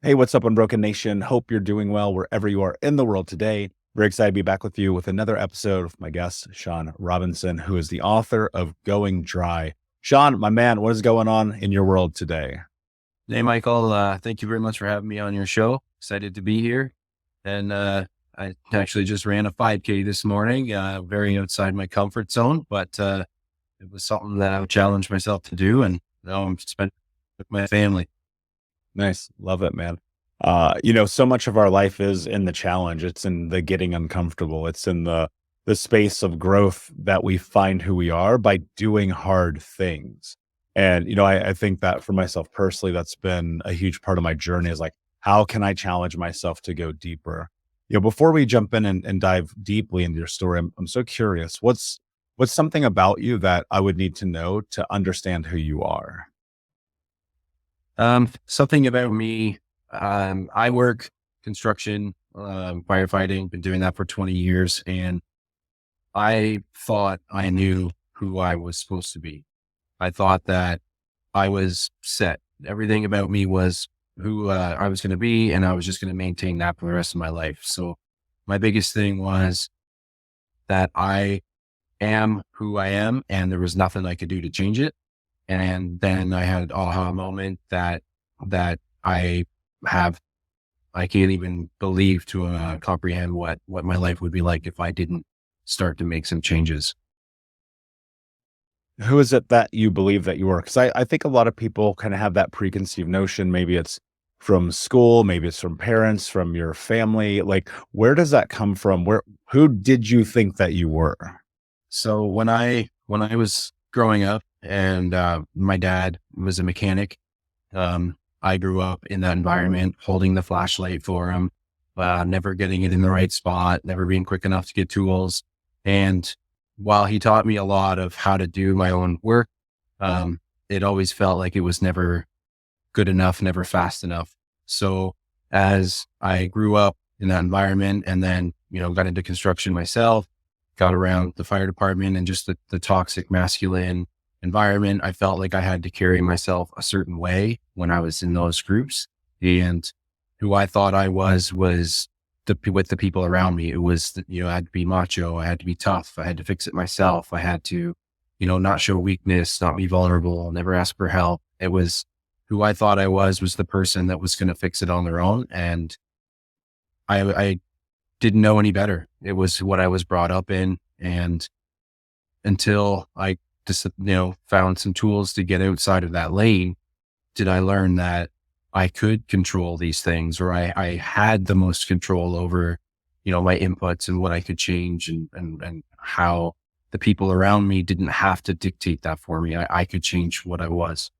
Hey, what's up, Unbroken Nation? Hope you're doing well wherever you are in the world today. Very excited to be back with you with another episode with my guest, Sean Robinson, who is the author of Going Dry. Sean, my man, what is going on in your world today? Hey, Michael. Thank you very much for having me on your show. Excited to be here. And I actually just ran a 5K this morning, very outside my comfort zone, but it was something that I would challenge myself to do. And now I'm spending with my family. Nice. Love it, man. So much of our life is in the challenge. It's in the getting uncomfortable. It's in the space of growth that we find who we are by doing hard things. And, I think that for myself personally, that's been a huge part of my journey is like, how can I challenge myself to go deeper? Before we jump in and dive deeply into your story, I'm so curious. What's something about you that I would need to know to understand who you are? Something about me. I work construction, firefighting, been doing that for 20 years. And I thought I knew who I was supposed to be. I thought that I was set. Everything about me was who I was going to be, and I was just going to maintain that for the rest of my life. So my biggest thing was that I am who I am, and there was nothing I could do to change it. And then I had an aha moment that I have. I can't even believe to comprehend what my life would be like if I didn't start to make some changes. Who is it that you believe that you are? Because I think a lot of people kind of have that preconceived notion. Maybe it's from school, maybe it's from parents, from your family. Like, where does that come from? Who did you think that you were? So when I was growing up, and my dad was a mechanic, I grew up in that environment, holding the flashlight for him, never getting it in the right spot, never being quick enough to get tools. And while he taught me a lot of how to do my own work, it always felt like it was never good enough, never fast enough. So as I grew up in that environment and then, got into construction myself, got around the fire department and just the toxic masculine environment, I felt like I had to carry myself a certain way when I was in those groups. And who I thought I was with the people around me. It was, I had to be macho. I had to be tough. I had to fix it myself. I had to, not show weakness, not be vulnerable, never ask for help. It was who I thought I was the person that was going to fix it on their own. And I didn't know any better. It was what I was brought up in. And until I just, found some tools to get outside of that lane, did I learn that I could control these things, or I had the most control over, my inputs and what I could change and how the people around me didn't have to dictate that for me. I could change what I was.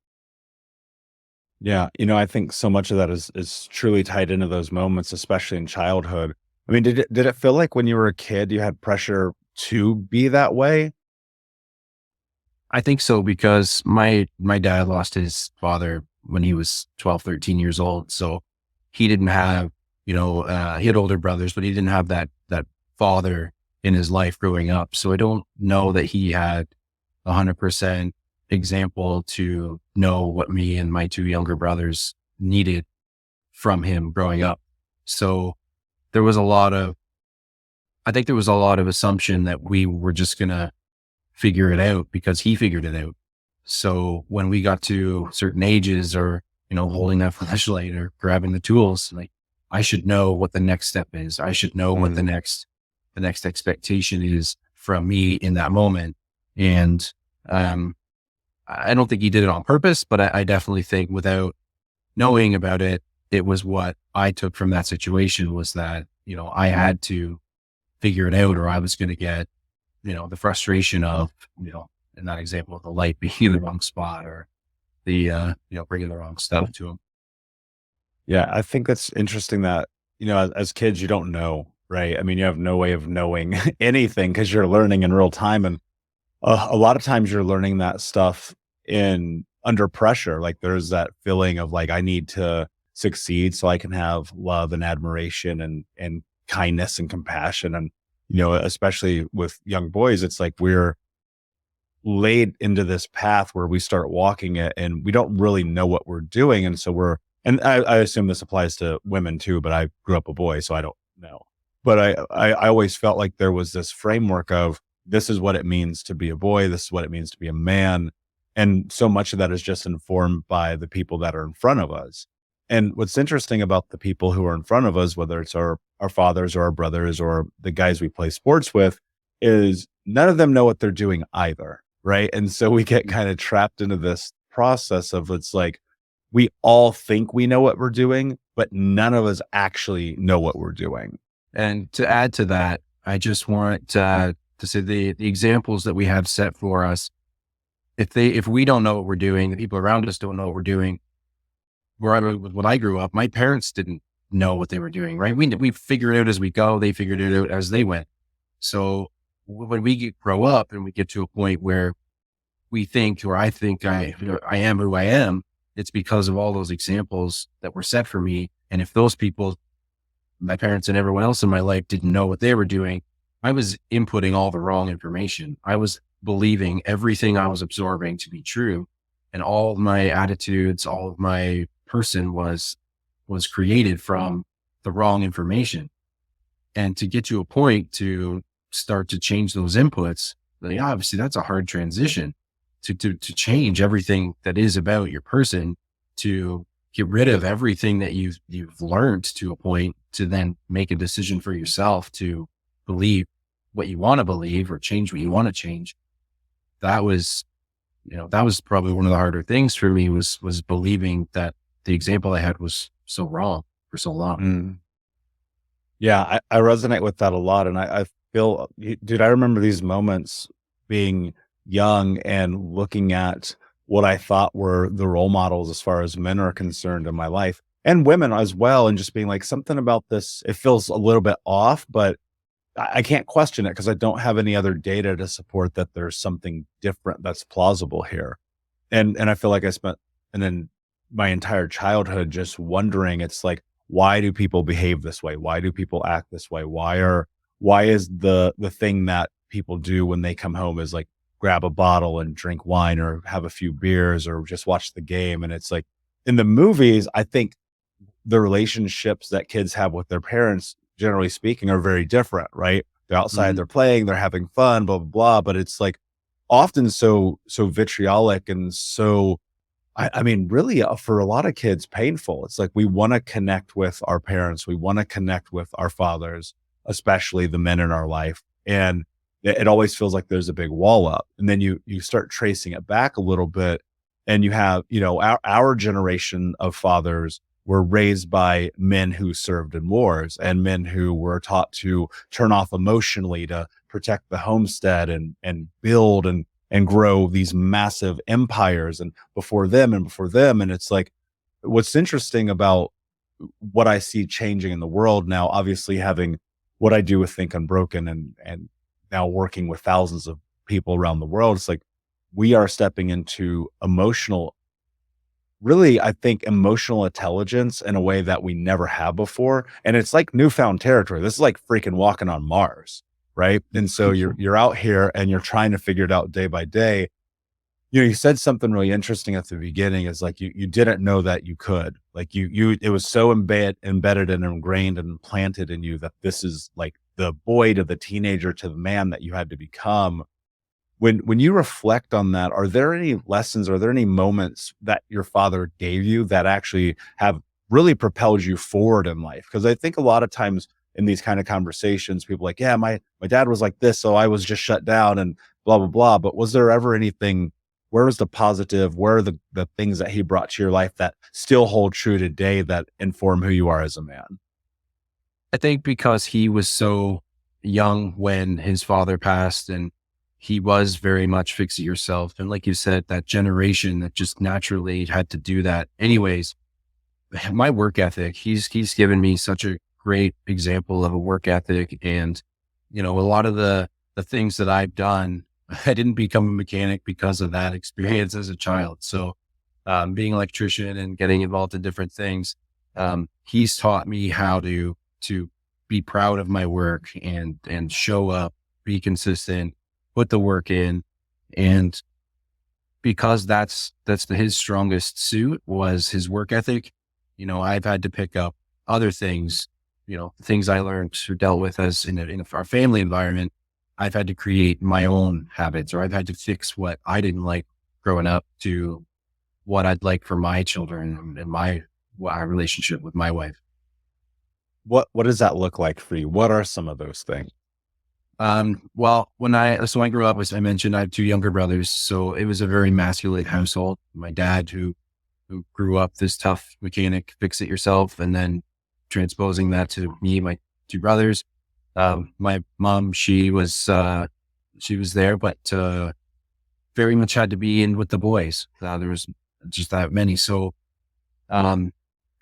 Yeah, I think so much of that is truly tied into those moments, especially in childhood. I mean, did it feel like when you were a kid you had pressure to be that way? I think so because my dad lost his father when he was 12, 13 years old. So he didn't have, he had older brothers, but he didn't have that father in his life growing up. So I don't know that he had 100% example to know what me and my two younger brothers needed from him growing up. So there was a lot of, I think there was a lot of assumption that we were just going to figure it out because he figured it out. So when we got to certain ages or, holding that flashlight or grabbing the tools, like I should know what the next step is. I should know what the next expectation is from me in that moment. And, I don't think he did it on purpose, but I definitely think without knowing about it, it was what I took from that situation was that, I had to figure it out or I was going to get, the frustration of, in that example, the light being in the wrong spot or the, bringing the wrong stuff to him. Yeah, I think that's interesting that, as kids, you don't know, right? I mean, you have no way of knowing anything because you're learning in real time. And a lot of times you're learning that stuff in under pressure. Like there's that feeling of like, I need to succeed so I can have love and admiration and kindness and compassion. And, especially with young boys, it's like we're laid into this path where we start walking it and we don't really know what we're doing. And so we're And I assume this applies to women too, but I grew up a boy, so I don't know. But I always felt like there was this framework of this is what it means to be a boy, this is what it means to be a man. And so much of that is just informed by the people that are in front of us. And what's interesting about the people who are in front of us, whether it's our fathers or our brothers or the guys we play sports with, is none of them know what they're doing either. Right. And so we get kind of trapped into this process of it's like, we all think we know what we're doing, but none of us actually know what we're doing. And to add to that, I just want to say the examples that we have set for us, if we don't know what we're doing, the people around us don't know what we're doing. When I grew up, my parents didn't know what they were doing, right? We figured it out as we go. They figured it out as they went. So when we grow up and we get to a point where we think, or I think I am who I am, it's because of all those examples that were set for me. And if those people, my parents and everyone else in my life, didn't know what they were doing, I was inputting all the wrong information. I was believing everything I was absorbing to be true. And all of my attitudes, all of my person was created from the wrong information. And to get to a point to start to change those inputs, obviously that's a hard transition to change everything that is about your person, to get rid of everything that you've learned to a point, to then make a decision for yourself to believe what you want to believe or change what you want to change. That was probably one of the harder things for me, was believing that the example I had was so wrong for so long. Mm. Yeah, I resonate with that a lot. And I feel, dude, I remember these moments being young and looking at what I thought were the role models as far as men are concerned in my life, and women as well. And just being like, something about this, it feels a little bit off, but I can't question it because I don't have any other data to support that there's something different that's plausible here. And I feel like I spent and then my entire childhood just wondering, it's like, why do people behave this way? Why do people act this way? Why is the thing that people do when they come home is like grab a bottle and drink wine or have a few beers or just watch the game? And it's like in the movies, I think the relationships that kids have with their parents, generally speaking, are very different, right? They're outside, Mhm. they're playing, they're having fun, blah, blah, blah. But it's like often so vitriolic and so, I mean, really for a lot of kids, painful. It's like we want to connect with our parents. We want to connect with our fathers, especially the men in our life. And it always feels like there's a big wall up. And then you start tracing it back a little bit and you have, our generation of fathers were raised by men who served in wars and men who were taught to turn off emotionally to protect the homestead and build and grow these massive empires and before them and before them. And it's like, what's interesting about what I see changing in the world now, obviously having what I do with Think Unbroken and now working with thousands of people around the world, it's like we are stepping into really, I think, emotional intelligence in a way that we never have before. And it's like newfound territory. This is like freaking walking on Mars, right? And so you're out here and you're trying to figure it out day by day. You said something really interesting at the beginning, is like you didn't know that you could. Like it was so embedded and ingrained and implanted in you that this is like the boy to the teenager to the man that you had to become. When you reflect on that, are there any lessons, are there any moments that your father gave you that actually have really propelled you forward in life? Because I think a lot of times in these kind of conversations, people are like, yeah, my dad was like this, so I was just shut down and blah, blah, blah. But was there ever anything, where was the positive, where are the things that he brought to your life that still hold true today that inform who you are as a man? I think because he was so young when his father passed, and he was very much fix it yourself. And like you said, that generation that just naturally had to do that anyways. My work ethic, he's given me such a great example of a work ethic. And, a lot of the things that I've done, I didn't become a mechanic because of that experience as a child. So, being an electrician and getting involved in different things, he's taught me how to be proud of my work and show up, be consistent, put the work in. And because that's his strongest suit was his work ethic. I've had to pick up other things, things I learned or dealt with as in our family environment. I've had to create my own habits, or I've had to fix what I didn't like growing up to what I'd like for my children and our relationship with my wife. What does that look like for you? What are some of those things? Well, so I grew up, as I mentioned, I have two younger brothers. So it was a very masculine household. My dad, who grew up this tough mechanic, fix it yourself, and then transposing that to me, my two brothers. My mom, she was there, but, very much had to be in with the boys. There was just that many. So, um,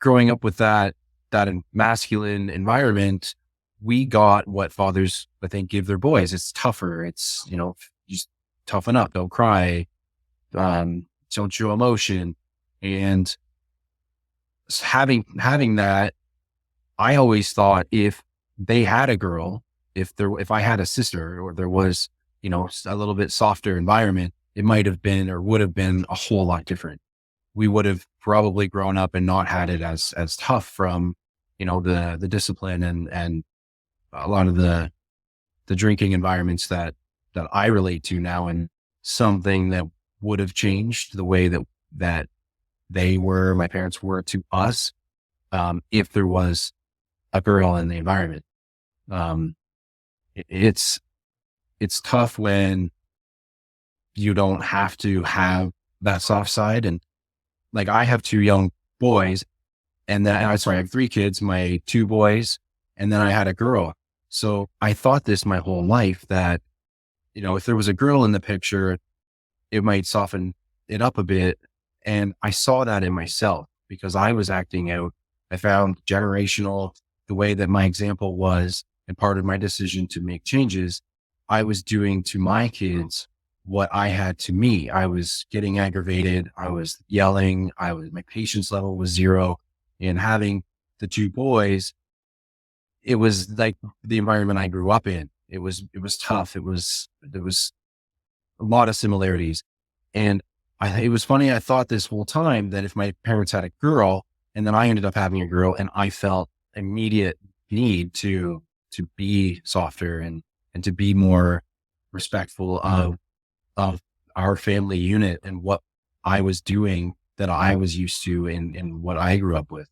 growing up with that masculine environment, we got what fathers, I think, give their boys. It's tougher. It's, just toughen up, don't cry, don't show emotion. And having that, I always thought if they had a girl, if I had a sister, or there was, a little bit softer environment, it might have been or would have been a whole lot different. We would have probably grown up and not had it as tough from, the discipline and a lot of the drinking environments that I relate to now, and something that would have changed the way that my parents were to us, if there was a girl in the environment. Um, it's tough when you don't have to have that soft side. And like, I have two young boys, and then I have three kids, my two boys, and then I had a girl. So I thought this my whole life that, if there was a girl in the picture, it might soften it up a bit. And I saw that in myself because I was acting out. I found generational, the way that my example was, and part of my decision to make changes, I was doing to my kids what I had to me. I was getting aggravated. I was yelling. My patience level was zero. And having the two boys, it was like the environment I grew up in. It was tough. There was a lot of similarities. And it was funny. I thought this whole time that if my parents had a girl and then I ended up having a girl, and I felt immediate need to be softer and to be more respectful of our family unit and what I was doing that I was used to and what I grew up with.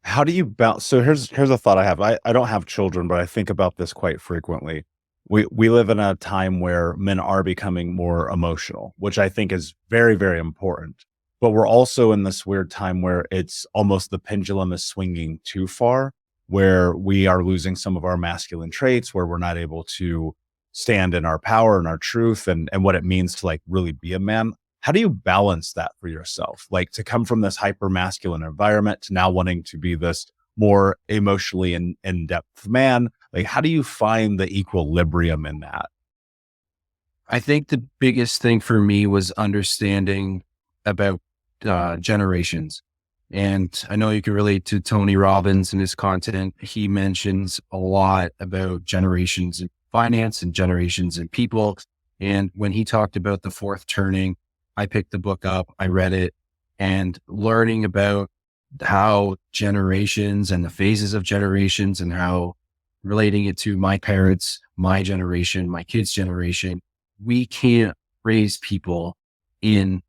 How do you balance? So here's a thought I have. I don't have children, but I think about this quite frequently. We live in a time where men are becoming more emotional, which I think is very, very important. But we're also in this weird time where it's almost the pendulum is swinging too far, where we are losing some of our masculine traits, where we're not able to stand in our power and our truth and what it means to like really be a man. How do you balance that for yourself? Like to come from this hyper masculine environment to now wanting to be this more emotionally in depth man. Like, how do you find the equilibrium in that? I think the biggest thing for me was understanding about generations. And I know you can relate to Tony Robbins and his content. He mentions a lot about generations in finance and generations in people. And when he talked about the fourth turning, I picked the book up, I read it, and learning about how generations and the phases of generations and how relating it to my parents, my generation, my kids' generation, we can't raise people in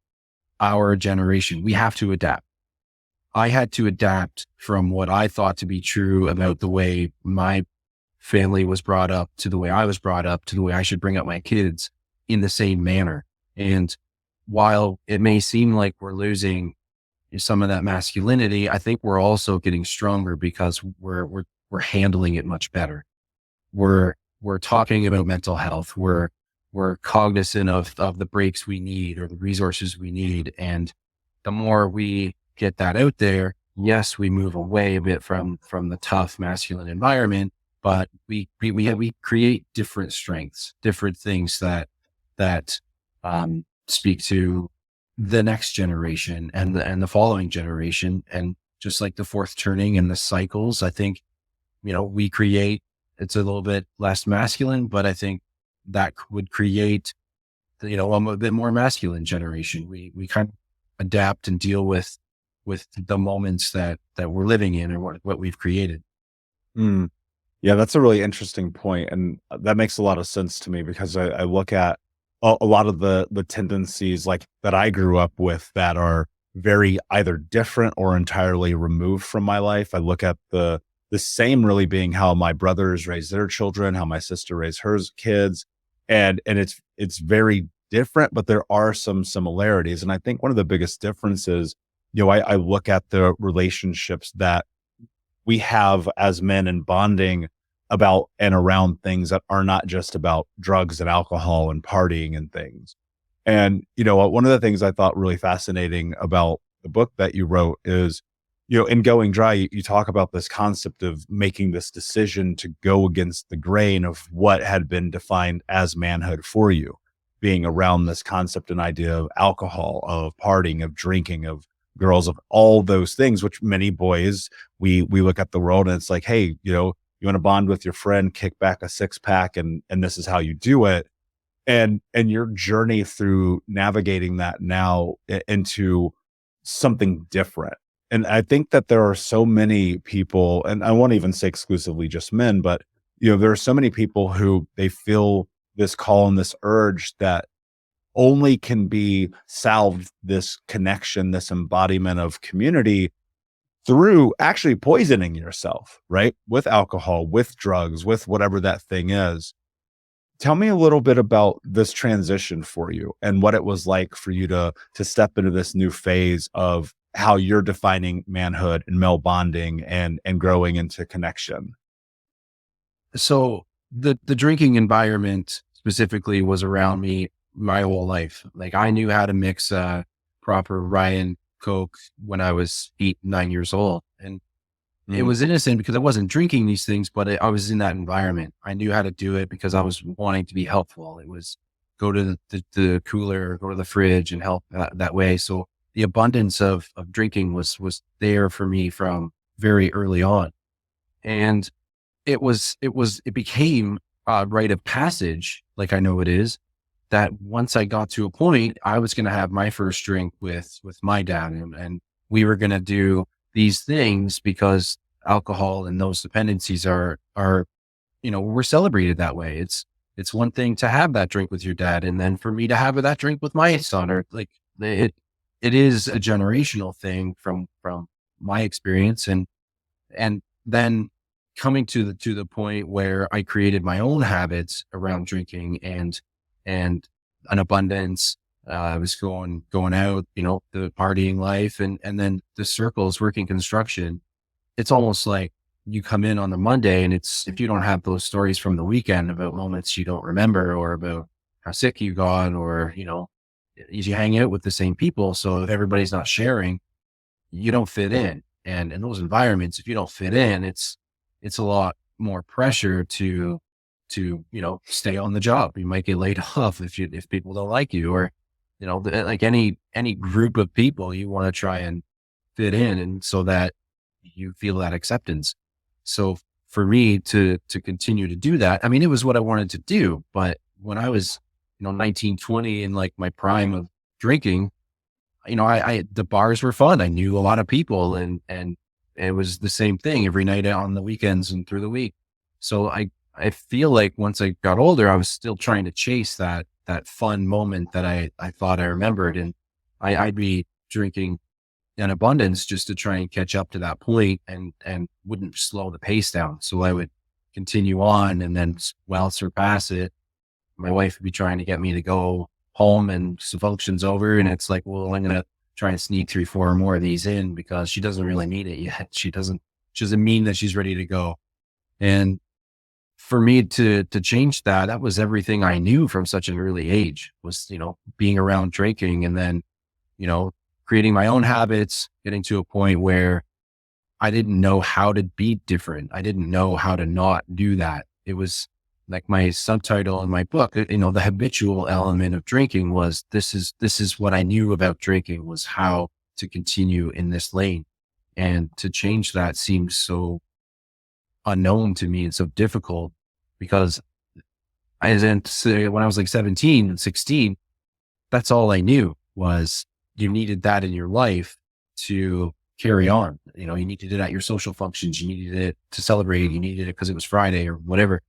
our generation. We have to adapt. I had to adapt from what I thought to be true about the way my family was brought up to the way I was brought up to the way I should bring up my kids in the same manner. And while it may seem like we're losing some of that masculinity, I think we're also getting stronger because we're handling it much better. We're talking about mental health. We're cognizant of the breaks we need or the resources we need. And the more we get that out there, yes, we move away a bit from the tough masculine environment, but we create different strengths, different things that speak to the next generation and the following generation. And just like the fourth turning and the cycles, I think, we create, it's a little bit less masculine, but I think that would create, a bit more masculine generation. We kind of adapt and deal with with the moments that we're living in, or what we've created. Mm. Yeah, that's a really interesting point, and that makes a lot of sense to me because I look at a lot of the tendencies like that I grew up with that are very either different or entirely removed from my life. I look at the same really being how my brothers raised their children, how my sister raised her kids, and it's very different, but there are some similarities. And I think one of the biggest differences, I look at the relationships that we have as men and bonding about and around things that are not just about drugs and alcohol and partying and things. And, one of the things I thought really fascinating about the book that you wrote is, in Going Dry, you talk about this concept of making this decision to go against the grain of what had been defined as manhood for you, being around this concept and idea of alcohol, of partying, of drinking, of girls, of all those things, which many boys, we look at the world and it's like, hey, you want to bond with your friend, kick back a six pack, and this is how you do it. And your journey through navigating that now into something different. And I think that there are so many people, and I won't even say exclusively just men, but there are so many people who they feel this call and this urge that only can be salved, this connection, this embodiment of community, through actually poisoning yourself, right? With alcohol, with drugs, with whatever that thing is. Tell me a little bit about this transition for you and what it was like for you to step into this new phase of how you're defining manhood and male bonding and growing into connection. So the drinking environment specifically was around me my whole life. Like, I knew how to mix proper Ryan Coke when I was 8, 9 years old. And it Mm, was innocent because I wasn't drinking these things, but I was in that environment. I knew how to do it because I was wanting to be helpful. It was go to the cooler, go to the fridge and help that way. So the abundance of drinking was there for me from very early on. And it became a rite of passage, like I know it is, that once I got to a point, I was going to have my first drink with my dad, and we were going to do these things because alcohol and those dependencies are we're celebrated that way. It's one thing to have that drink with your dad, and then for me to have that drink with my son, or like it is a generational thing from my experience, and then coming to the point where I created my own habits around drinking and an abundance. I was going out, the partying life, and then the circles, working construction. It's almost like you come in on the Monday, and it's, if you don't have those stories from the weekend about moments you don't remember, or about how sick you got, or you hang out with the same people. So if everybody's not sharing, you don't fit in. And in those environments, if you don't fit in, it's a lot more pressure to stay on the job. You might get laid off if people don't like you, or like any group of people, you want to try and fit in, and so that you feel that acceptance. So for me to continue to do that, I mean, it was what I wanted to do. But when I was 19, 20, in like my prime of drinking, I the bars were fun. I knew a lot of people, and it was the same thing every night on the weekends and through the week. So I feel like once I got older, I was still trying to chase that fun moment that I thought I remembered. And I'd be drinking in abundance just to try and catch up to that point, and wouldn't slow the pace down. So I would continue on, and then surpass it. My wife would be trying to get me to go home, and the function's over. And it's like, well, I'm going to try and sneak 3, 4 more of these in because she doesn't really need it yet. She doesn't mean that she's ready to go. And for me to change that, that was everything I knew from such an early age, was, being around drinking, and then, creating my own habits, getting to a point where I didn't know how to be different. I didn't know how to not do that. It was like my subtitle in my book, the habitual element of drinking was, this is what I knew about drinking, was how to continue in this lane. And to change that seems so unknown to me and so difficult, because when I was like 17 and 16, that's all I knew, was you needed that in your life to carry on. You know, you needed it at your social functions. You needed it to celebrate. You needed it because it was Friday or whatever.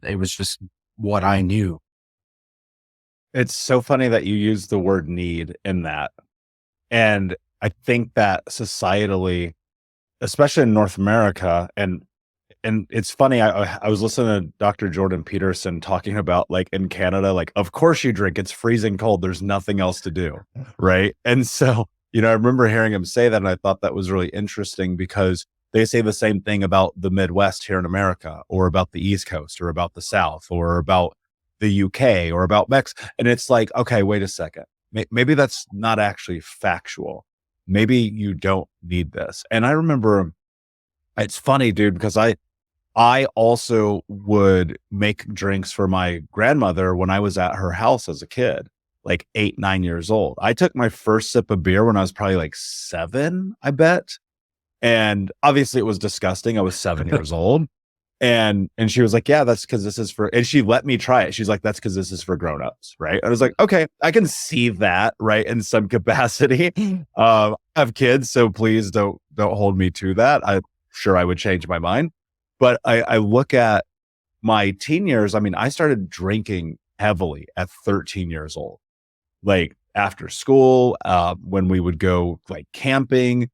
It was just what I knew. It's so funny that you use the word need in that. And I think that societally, especially in North America, and it's funny, I was listening to Dr. Jordan Peterson talking about, like, in Canada, like, of course you drink, it's freezing cold, there's nothing else to do, right? And so, I remember hearing him say that, and I thought that was really interesting because they say the same thing about the Midwest here in America, or about the East Coast, or about the South, or about the UK, or about Mexico. And it's like, okay, wait a second. Maybe that's not actually factual. Maybe you don't need this. And I remember, it's funny, dude, because I also would make drinks for my grandmother when I was at her house as a kid, like 8, 9 years old. I took my first sip of beer when I was probably like 7, I bet. And obviously it was disgusting. I was 7 years old. And she was like, yeah, that's because this is for, and she let me try it. She's like, that's because this is for grownups. Right. I was like, okay, I can see that, right, in some capacity. I have kids, so please don't hold me to that. I'm sure I would change my mind. But I look at my teen years. I mean, I started drinking heavily at 13 years old, like after school, when we would go like camping,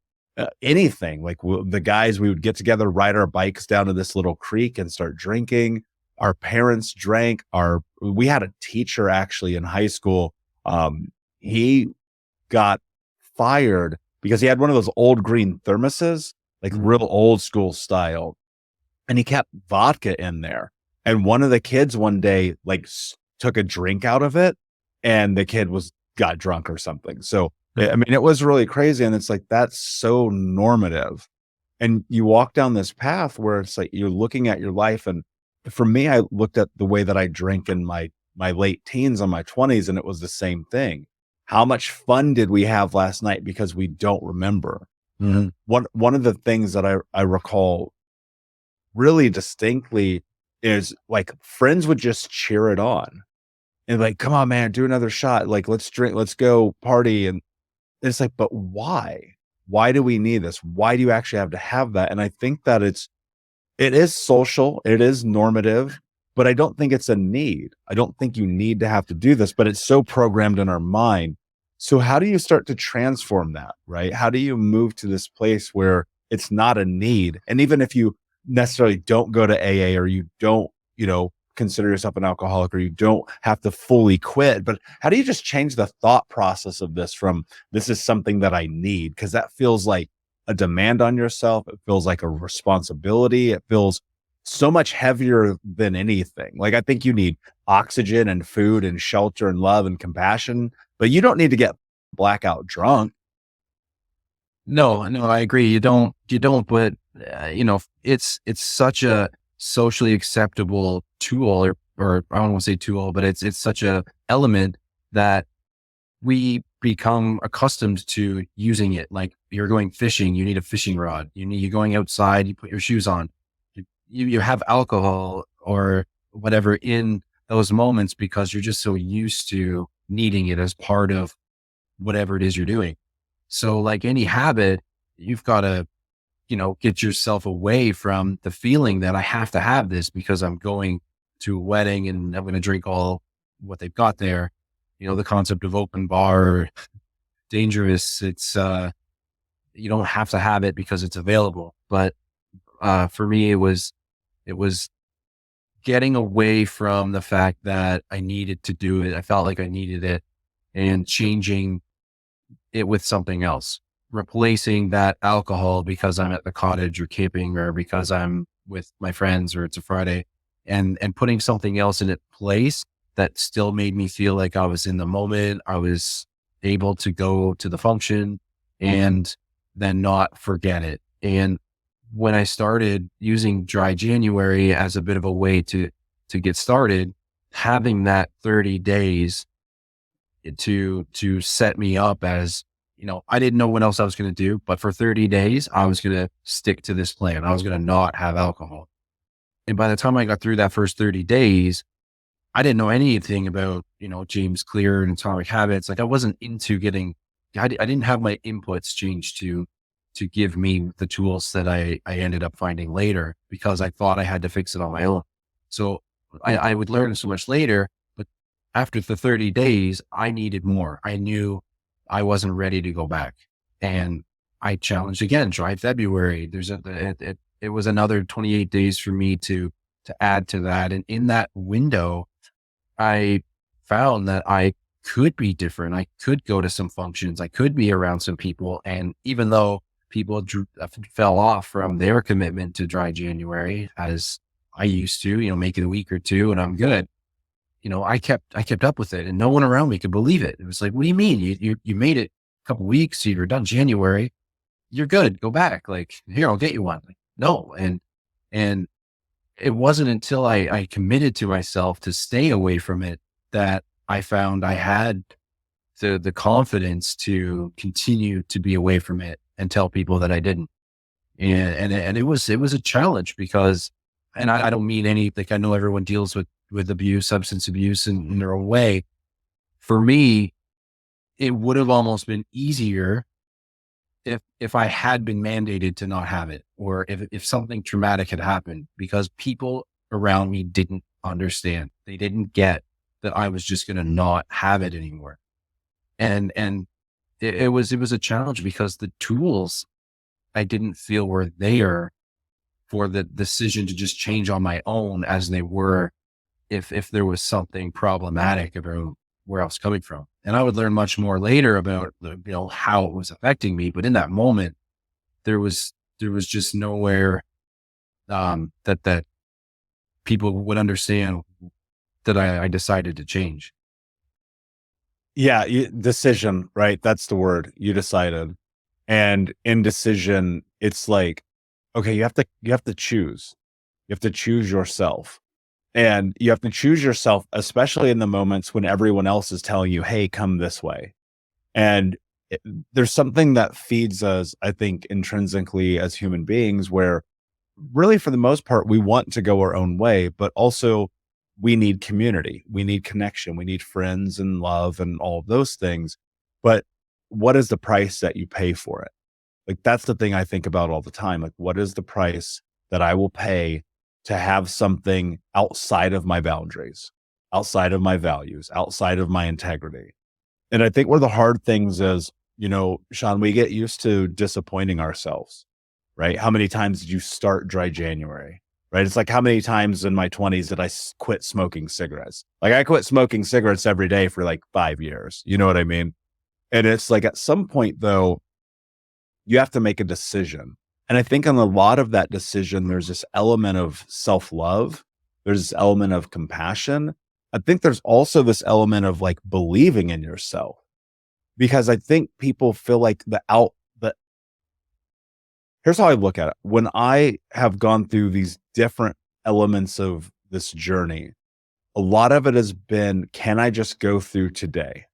anything. Like the guys, we would get together, ride our bikes down to this little creek and start drinking. Our parents drank. We had a teacher actually in high school. He got fired because he had one of those old green thermoses, like real old school style. And he kept vodka in there. And one of the kids one day, like, took a drink out of it, and the kid got drunk or something. So, I mean, it was really crazy. And it's like, that's so normative. And you walk down this path where it's like, you're looking at your life. And for me, I looked at the way that I drank in my late teens and my 20s, and it was the same thing. How much fun did we have last night? Because we don't remember. Mm-hmm. One of the things that I recall really distinctly is, like, friends would just cheer it on and like, come on, man, do another shot. Like, let's drink, let's go party. And it's like, but why do we need this? Why do you actually have to have that? And I think that it is social, it is normative, but I don't think it's a need. I don't think you need to have to do this, but it's so programmed in our mind. So how do you start to transform that, right? How do you move to this place where it's not a need? And even if you necessarily don't go to AA, or you don't, consider yourself an alcoholic, or you don't have to fully quit, but how do you just change the thought process of this from, this is something that I need? Because that feels like a demand on yourself. It feels like a responsibility. It feels so much heavier than anything. Like, I think you need oxygen and food and shelter and love and compassion, but you don't need to get blackout drunk. No, I agree. You don't, but it's such a socially acceptable tool, or I don't want to say tool, but it's such a element that we become accustomed to using it. Like, you're going fishing, you need a fishing rod. You're going outside, you put your shoes on, you have alcohol or whatever in those moments because you're just so used to needing it as part of whatever it is you're doing. So, like any habit, you've got to, get yourself away from the feeling that I have to have this because I'm going to a wedding and I'm going to drink all what they've got there. The concept of open bar, dangerous. It's, you don't have to have it because it's available. But, for me, it was getting away from the fact that I needed to do it. I felt like I needed it, and changing it with something else, replacing that alcohol because I'm at the cottage or camping, or because I'm with my friends, or it's a Friday, and putting something else in its place that still made me feel like I was in the moment. I was able to go to the function and then not forget it. And when I started using Dry January as a bit of a way to get started, having that 30 days to set me up as, I didn't know what else I was going to do, but for 30 days, I was going to stick to this plan. I was going to not have alcohol. And by the time I got through that first 30 days, I didn't know anything about, James Clear and Atomic Habits. Like, I wasn't into getting I didn't have my inputs changed to give me the tools that I ended up finding later, because I thought I had to fix it on my own. So I would learn so much later, but after the 30 days, I needed more. I knew I wasn't ready to go back. And I challenged again, try February. It was another 28 days for me to add to that. And in that window, I found that I could be different. I could go to some functions. I could be around some people. And even though people fell off from their commitment to dry January, as I used to, make it a week or two and I'm good. I kept up with it, and no one around me could believe it. It was like, what do you mean? You made it a couple weeks, you're done January, you're good. Go back. Like, here, I'll get you one. Like, no. And it wasn't until I committed to myself to stay away from it that I found I had the confidence to continue to be away from it and tell people that I didn't. And it was a challenge, because, and I don't mean any, like, I know everyone deals with abuse, substance abuse in their own way. For me, it would have almost been easier if I had been mandated to not have it, or if something traumatic had happened, because people around me didn't understand. They didn't get that I was just going to not have it anymore. And it was a challenge, because the tools I didn't feel were there for the decision to just change on my own, as they were if there was something problematic about where I was coming from. And I would learn much more later about how it was affecting me. But in that moment, there was just nowhere that people would understand that I decided to change. Yeah, decision, right? That's the word. You decided. And indecision, it's like, okay, you have to choose. You have to choose yourself. And you have to choose yourself, especially in the moments when everyone else is telling you, hey, come this way. And it, there's something that feeds us, I think, intrinsically as human beings, where really, for the most part, we want to go our own way, but also we need community. We need connection. We need friends and love and all of those things. But what is the price that you pay for it? Like, that's the thing I think about all the time. Like, what is the price that I will pay to have something outside of my boundaries, outside of my values, outside of my integrity? And I think one of the hard things is, Sean, we get used to disappointing ourselves, right? How many times did you start dry January, right? It's like, how many times in my 20s did I quit smoking cigarettes? Like, I quit smoking cigarettes every day for like 5 years. You know what I mean? And it's like, at some point though, you have to make a decision. And I think on a lot of that decision, there's this element of self-love. There's this element of compassion. I think there's also this element of like believing in yourself, because I think people feel like here's how I look at it. When I have gone through these different elements of this journey, a lot of it has been, can I just go through today?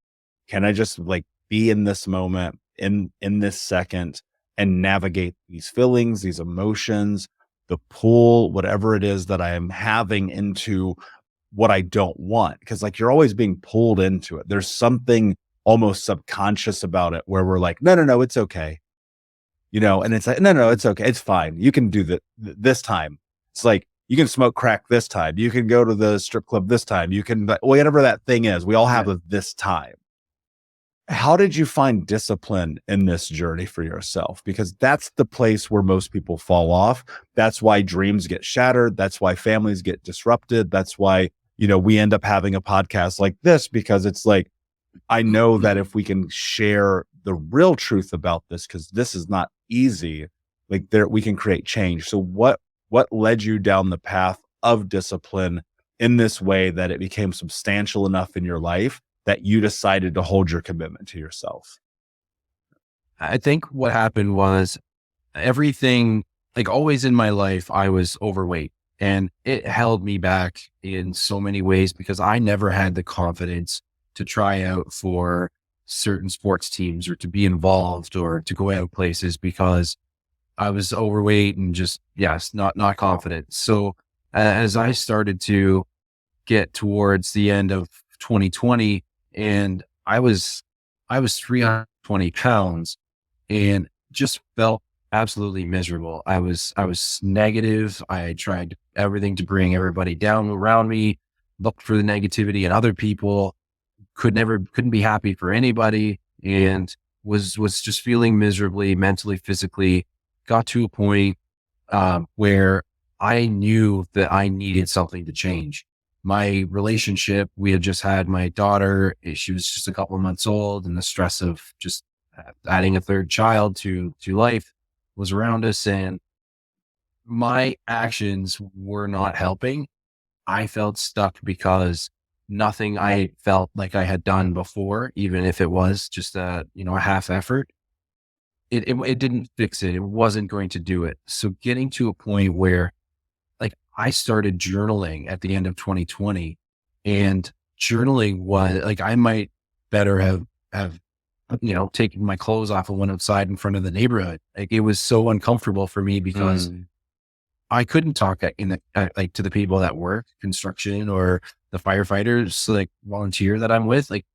Can I just like be in this moment, in this second, and navigate these feelings, these emotions, the pull, whatever it is that I am having into what I don't want? Because like, you're always being pulled into it. There's something almost subconscious about it where we're like, no, no, no, it's okay. And it's like, no, no, it's okay. It's fine. You can do that this time. It's like, you can smoke crack this time. You can go to the strip club this time. You can, whatever that thing is, we all have this time. How did you find discipline in this journey for yourself? Because that's the place where most people fall off. That's why dreams get shattered. That's why families get disrupted. That's why, we end up having a podcast like this, because it's like, I know that if we can share the real truth about this, because this is not easy, like we can create change. So what led you down the path of discipline in this way that it became substantial enough in your life that you decided to hold your commitment to yourself? I think what happened was everything, like always in my life, I was overweight, and it held me back in so many ways, because I never had the confidence to try out for certain sports teams or to be involved or to go out places, because I was overweight and just, yes, not confident. So as I started to get towards the end of 2020, and I was 320 20 pounds and just felt absolutely miserable. I was negative. I tried everything to bring everybody down around me, looked for the negativity in other people, couldn't be happy for anybody, and was just feeling miserably, mentally, physically. Got to a point where I knew that I needed something to change. My relationship, we had just had my daughter. She was just a couple of months old, and the stress of just adding a third child to life was around us, and my actions were not helping. I felt stuck because nothing I felt like I had done before, even if it was just a half effort, it didn't fix it. It wasn't going to do it. So getting to a point where like I started journaling at the end of 2020, and journaling was like, I might better have, taken my clothes off and went outside in front of the neighborhood. Like it was so uncomfortable for me because Mm. I couldn't talk like to the people that work construction or the firefighters, like volunteer that I'm with. Like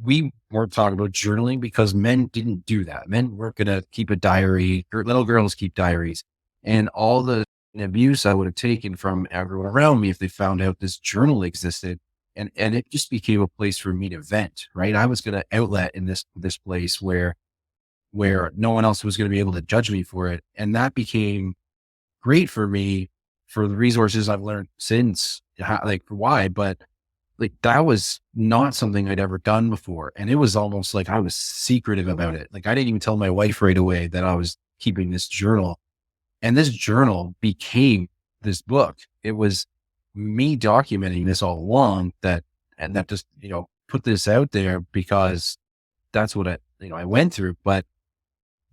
we weren't talking about journaling because men didn't do that. Men weren't going to keep a diary, or little girls keep diaries, and all the abuse I would have taken from everyone around me if they found out this journal existed. And it just became a place for me to vent, right? I was going to outlet in this place where no one else was going to be able to judge me for it. And that became great for me for the resources I've learned since, like why, but like that was not something I'd ever done before. And it was almost like I was secretive about it. Like I didn't even tell my wife right away that I was keeping this journal. And this journal became this book. It was me documenting this all along, and that just, put this out there because that's what I went through. But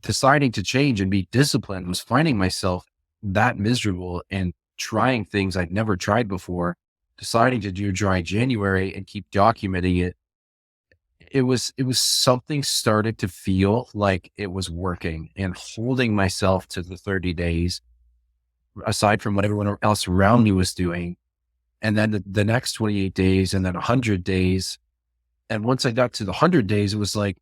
deciding to change and be disciplined was finding myself that miserable and trying things I'd never tried before, deciding to do dry January and keep documenting it. It was something started to feel like it was working, and holding myself to the 30 days, aside from what everyone else around me was doing. And then the next 28 days, and then 100 days. And once I got to the 100 days, it was like,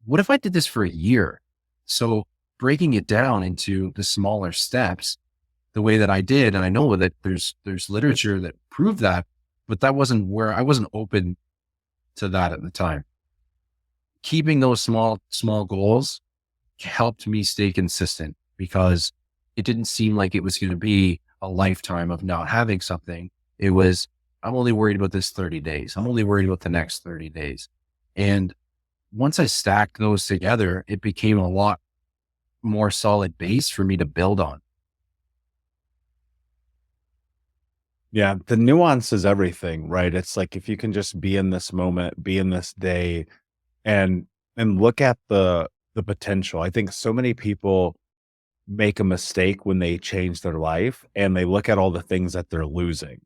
what if I did this for a year? So breaking it down into the smaller steps, the way that I did, and I know that there's literature that proved that, but that wasn't where I wasn't open to that at the time. Keeping those small goals helped me stay consistent because it didn't seem like it was going to be a lifetime of not having something. It was, I'm only worried about this 30 days. I'm only worried about the next 30 days. And once I stacked those together, it became a lot more solid base for me to build on. Yeah, the nuance is everything, right? It's like if you can just be in this moment, be in this day, and look at the potential. I think so many people make a mistake when they change their life and they look at all the things that they're losing,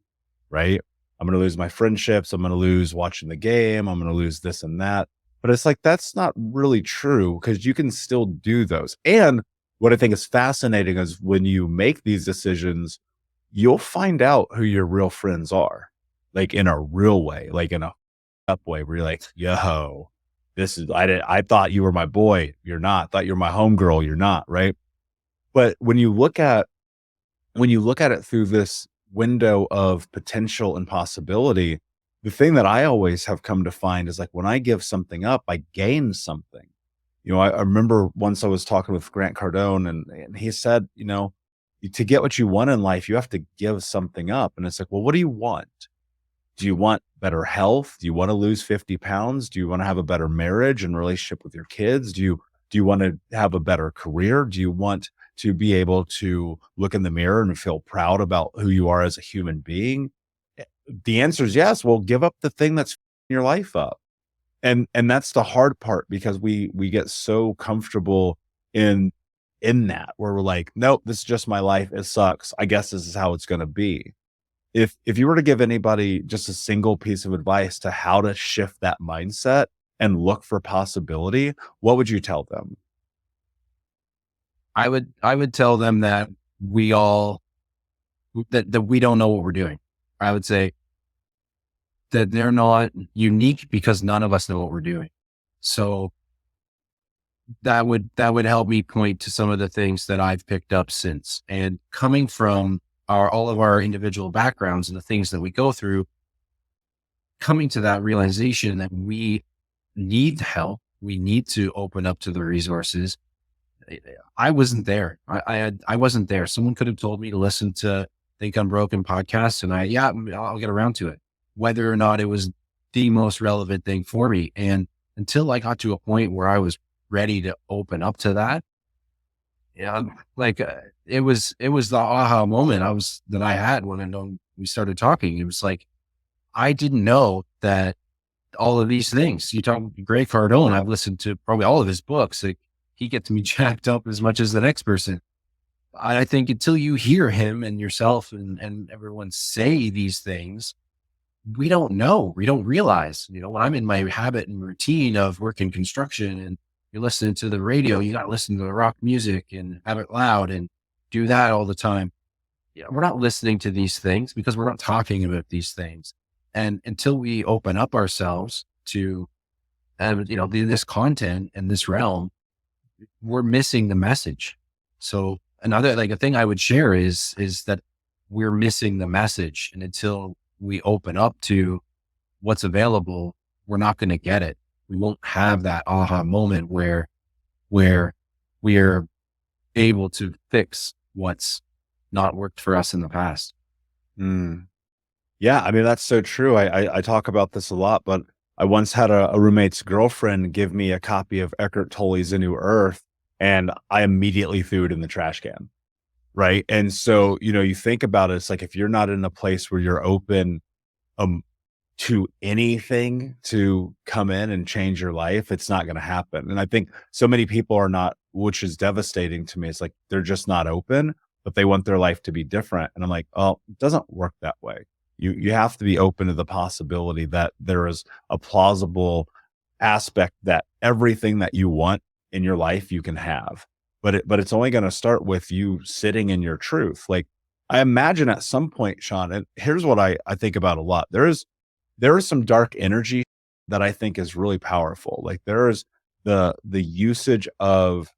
right? I'm going to lose my friendships. I'm going to lose watching the game. I'm going to lose this and that. But it's like, that's not really true because you can still do those. And what I think is fascinating is when you make these decisions, you'll find out who your real friends are, like in a real way, like in a up way where you're like, yo, I thought you were my boy. You're not. Thought you're my homegirl. You're not. Right. But when you look at it through this window of potential and possibility, the thing that I always have come to find is like when I give something up, I gain something. I remember once I was talking with Grant Cardone and he said, to get what you want in life, you have to give something up. And it's like, well, what do you want? Do you want better health? Do you want to lose 50 pounds? Do you want to have a better marriage and relationship with your kids? Do you want to have a better career? Do you want to be able to look in the mirror and feel proud about who you are as a human being? The answer is yes. Well, give up the thing that's your life up. And that's the hard part because we get so comfortable in that where we're like, nope, this is just my life. It sucks. I guess this is how it's going to be. If you were to give anybody just a single piece of advice to how to shift that mindset and look for possibility, what would you tell them? I would tell them that we all that we don't know what we're doing. I would say that they're not unique because none of us know what we're doing. So that would help me point to some of the things that I've picked up since. And coming from all of our individual backgrounds and the things that we go through, coming to that realization that we need help, we need to open up to the resources. I wasn't there. I wasn't there. Someone could have told me to listen to Think Unbroken podcast, and I'll get around to it, whether or not it was the most relevant thing for me. And until I got to a point where I was ready to open up to that, yeah, like it was the aha moment that I had when we started talking. It was like, I didn't know that all of these things. You talk Greg Cardone, I've listened to probably all of his books. Like, he gets me jacked up as much as the next person. I think until you hear him and yourself and everyone say these things, we don't know. We don't realize, when I'm in my habit and routine of working construction and you're listening to the radio, you got to listen to the rock music and have it loud and do that all the time. We're not listening to these things because we're not talking about these things. And until we open up ourselves to, this content and this realm, we're missing the message. So a thing I would share is that we're missing the message. And until we open up to what's available, we're not going to get it. We won't have that aha moment where we are able to fix what's not worked for us in the past. Mm. Yeah, I mean, that's so true. I talk about this a lot, but I once had a roommate's girlfriend give me a copy of Eckhart Tolle's A New Earth, and I immediately threw it in the trash can. Right. And so, you think about it, it's like, if you're not in a place where you're open to anything to come in and change your life, it's not going to happen. And I think so many people are not, which is devastating to me. It's like, they're just not open, but they want their life to be different. And I'm like, oh, it doesn't work that way. You have to be open to the possibility that there is a plausible aspect that everything that you want in your life you can have, but it's only going to start with you sitting in your truth. Like, I imagine at some point, Sean, and here's what I think about a lot. There is some dark energy that I think is really powerful. Like, there is the usage of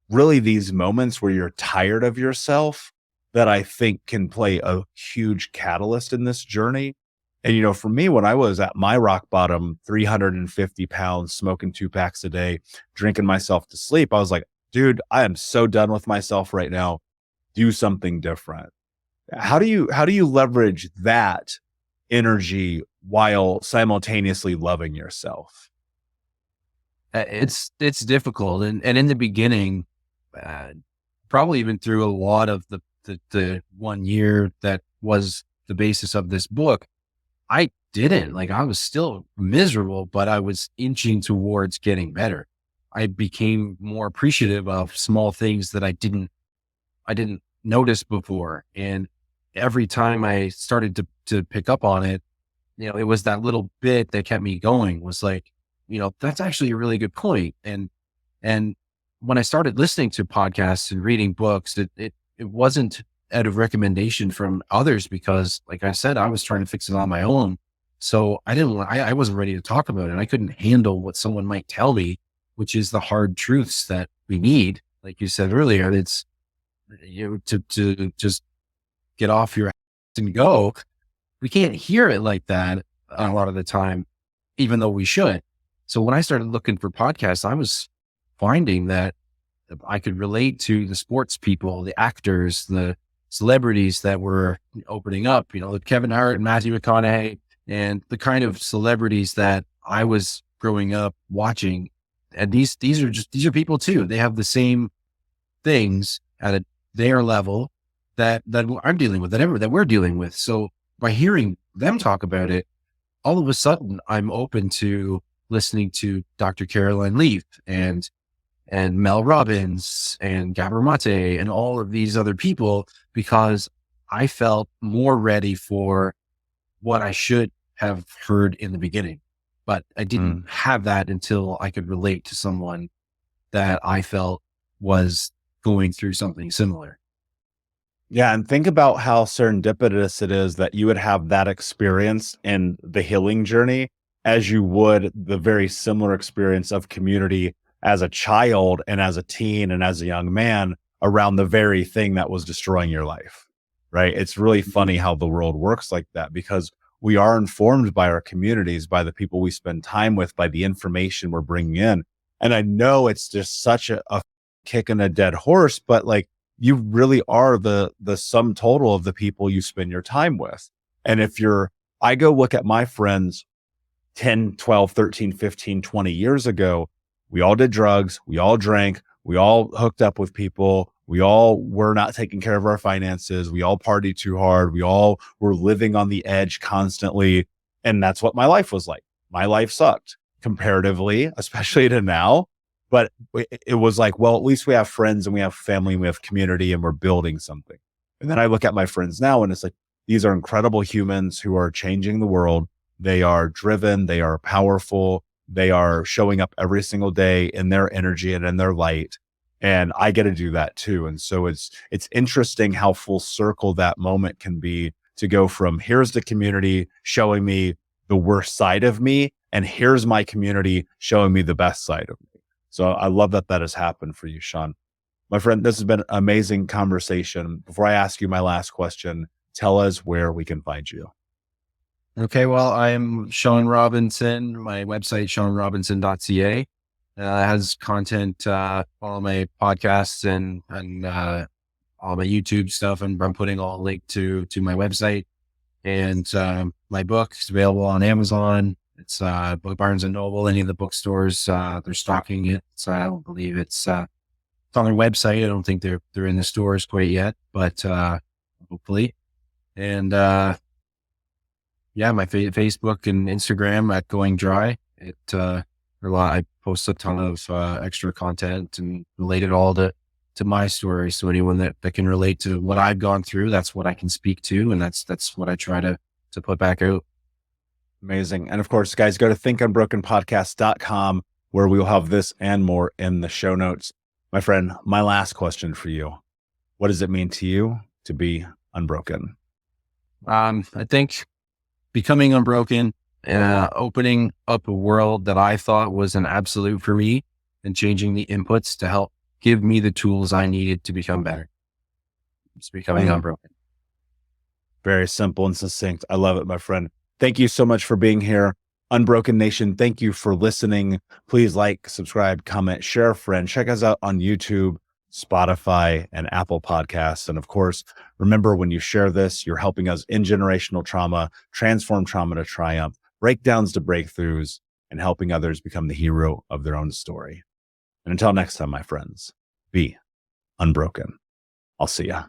really these moments where you're tired of yourself that I think can play a huge catalyst in this journey. And, for me, when I was at my rock bottom, 350 pounds, smoking 2 packs a day, drinking myself to sleep, I was like, dude, I am so done with myself right now. Do something different. How do you leverage that energy while simultaneously loving yourself? It's difficult. And in the beginning, probably even through a lot of the 1 year that was the basis of this book, I was still miserable, but I was inching towards getting better. I became more appreciative of small things that I didn't notice before. And every time I started to pick up on it, it was that little bit that kept me going, was like, that's actually a really good point. And when I started listening to podcasts and reading books, it wasn't out of recommendation from others, because, like I said, I was trying to fix it on my own. So I wasn't ready to talk about it. I couldn't handle what someone might tell me, which is the hard truths that we need. Like you said earlier, it's to just get off your ass and go. We can't hear it like that a lot of the time, even though we should. So when I started looking for podcasts, I was finding that I could relate to the sports people, the actors, the celebrities that were opening up, Kevin Hart and Matthew McConaughey, and the kind of celebrities that I was growing up watching. And these are people too. They have the same things at their level that I'm dealing with, that we're dealing with. So by hearing them talk about it, all of a sudden I'm open to listening to Dr. Caroline Leaf and Mel Robbins and Gabor Mate and all of these other people, because I felt more ready for what I should have heard in the beginning. But I didn't have that until I could relate to someone that I felt was going through something similar. Yeah, and think about how serendipitous it is that you would have that experience in the healing journey as you would the very similar experience of community as a child and as a teen and as a young man around the very thing that was destroying your life, right? It's really funny how the world works like that, because we are informed by our communities, by the people we spend time with, by the information we're bringing in. And I know it's just such a kick in a dead horse, but like, you really are the sum total of the people you spend your time with. And I go look at my friends 10, 12, 13, 15, 20 years ago, we all did drugs, we all drank, we all hooked up with people, we all were not taking care of our finances, we all partied too hard, we all were living on the edge constantly. And that's what my life was like. My life sucked comparatively, especially to now. But it was like, well, at least we have friends and we have family and we have community and we're building something. And then I look at my friends now and it's like, these are incredible humans who are changing the world. They are driven, they are powerful, they are showing up every single day in their energy and in their light. And I get to do that too. And so it's interesting how full circle that moment can be, to go from here's the community showing me the worst side of me, and here's my community showing me the best side of me. So I love that has happened for you, Sean. My friend, this has been an amazing conversation. Before I ask you my last question, tell us where we can find you. Okay, well, I'm Sean Robinson. My website, seanrobinson.ca, has content, all my podcasts and all my YouTube stuff. And I'm putting all a link to my website, and my book is available on Amazon. It's book Barnes and Noble, any of the bookstores, they're stocking it. So I don't believe it's on their website. I don't think they're in the stores quite yet, but hopefully. And yeah, my Facebook and Instagram at Going Dry. I post a ton of extra content and related all to my story. So anyone that can relate to what I've gone through, that's what I can speak to, and that's what I try to put back out. Amazing. And of course, guys, go to thinkunbrokenpodcast.com, where we will have this and more in the show notes. My friend, my last question for you: what does it mean to you to be unbroken? I think becoming unbroken, opening up a world that I thought was an absolute for me, and changing the inputs to help give me the tools I needed to become better. It's becoming unbroken. Very simple and succinct. I love it, my friend. Thank you so much for being here. Unbroken Nation, thank you for listening. Please like, subscribe, comment, share a friend. Check us out on YouTube, Spotify, and Apple Podcasts. And of course, remember, when you share this, you're helping us in generational trauma, transform trauma to triumph, breakdowns to breakthroughs, and helping others become the hero of their own story. And until next time, my friends, be unbroken. I'll see ya.